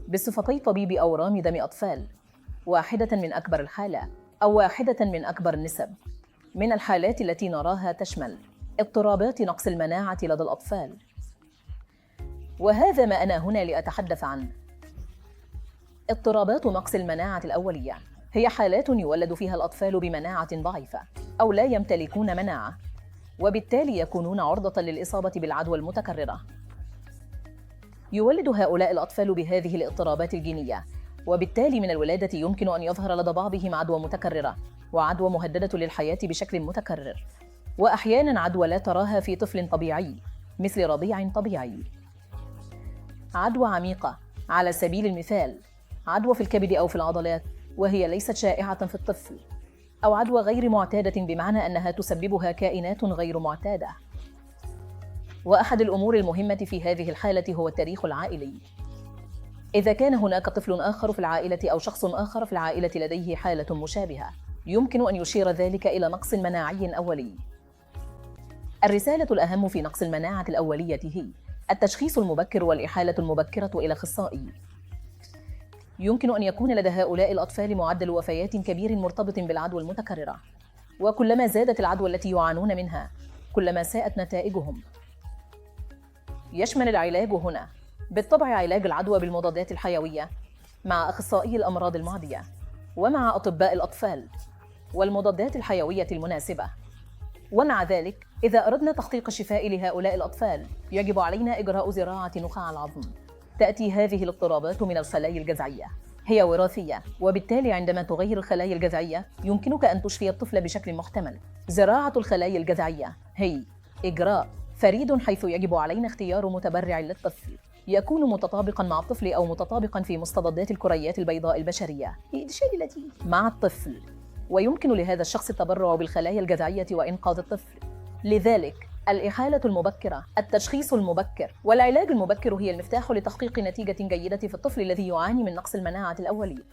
بصفتي طبيب أورام دم أطفال، واحدة من أكبر الحالات أو واحدة من أكبر النسب من الحالات التي نراها تشمل اضطرابات نقص المناعة لدى الأطفال. وهذا ما أنا هنا لأتحدث عنه. اضطرابات نقص المناعة الأولية هي حالات يولد فيها الأطفال بمناعة ضعيفة أو لا يمتلكون مناعة، وبالتالي يكونون عرضة للإصابة بالعدوى المتكررة. يولد هؤلاء الأطفال بهذه الاضطرابات الجينية، وبالتالي من الولادة يمكن أن يظهر لدى بعضهم عدوى متكررة وعدوى مهددة للحياة بشكل متكرر، وأحياناً عدوى لا تراها في طفل طبيعي مثل رضيع طبيعي. عدوى عميقة على سبيل المثال عدوى في الكبد أو في العضلات، وهي ليست شائعة في الطفل، أو عدوى غير معتادة بمعنى أنها تسببها كائنات غير معتادة. وأحد الأمور المهمة في هذه الحالة هو التاريخ العائلي. إذا كان هناك طفل آخر في العائلة أو شخص آخر في العائلة لديه حالة مشابهة، يمكن أن يشير ذلك إلى نقص مناعي أولي. الرسالة الأهم في نقص المناعة الأولية هي التشخيص المبكر والإحالة المبكرة إلى أخصائي. يمكن أن يكون لدى هؤلاء الأطفال معدل وفيات كبير مرتبط بالعدوى المتكررة، وكلما زادت العدوى التي يعانون منها كلما ساءت نتائجهم. يشمل العلاج هنا بالطبع علاج العدوى بالمضادات الحيوية مع أخصائي الأمراض المعدية ومع أطباء الأطفال والمضادات الحيوية المناسبة. ومع ذلك إذا أردنا تحقيق الشفاء لهؤلاء الأطفال يجب علينا إجراء زراعة نخاع العظم. تأتي هذه الاضطرابات من الخلايا الجذعية، هي وراثية، وبالتالي عندما تغير الخلايا الجذعية يمكنك أن تشفي الطفل بشكل محتمل. زراعة الخلايا الجذعية هي إجراء فريد حيث يجب علينا اختيار متبرع للطفل يكون متطابقاً مع الطفل أو متطابقاً في مستضدات الكريات البيضاء البشرية مع الطفل، ويمكن لهذا الشخص التبرع بالخلايا الجذعية وإنقاذ الطفل. لذلك الإحالة المبكرة، التشخيص المبكر والعلاج المبكر هي المفتاح لتحقيق نتيجة جيدة في الطفل الذي يعاني من نقص المناعة الأولي.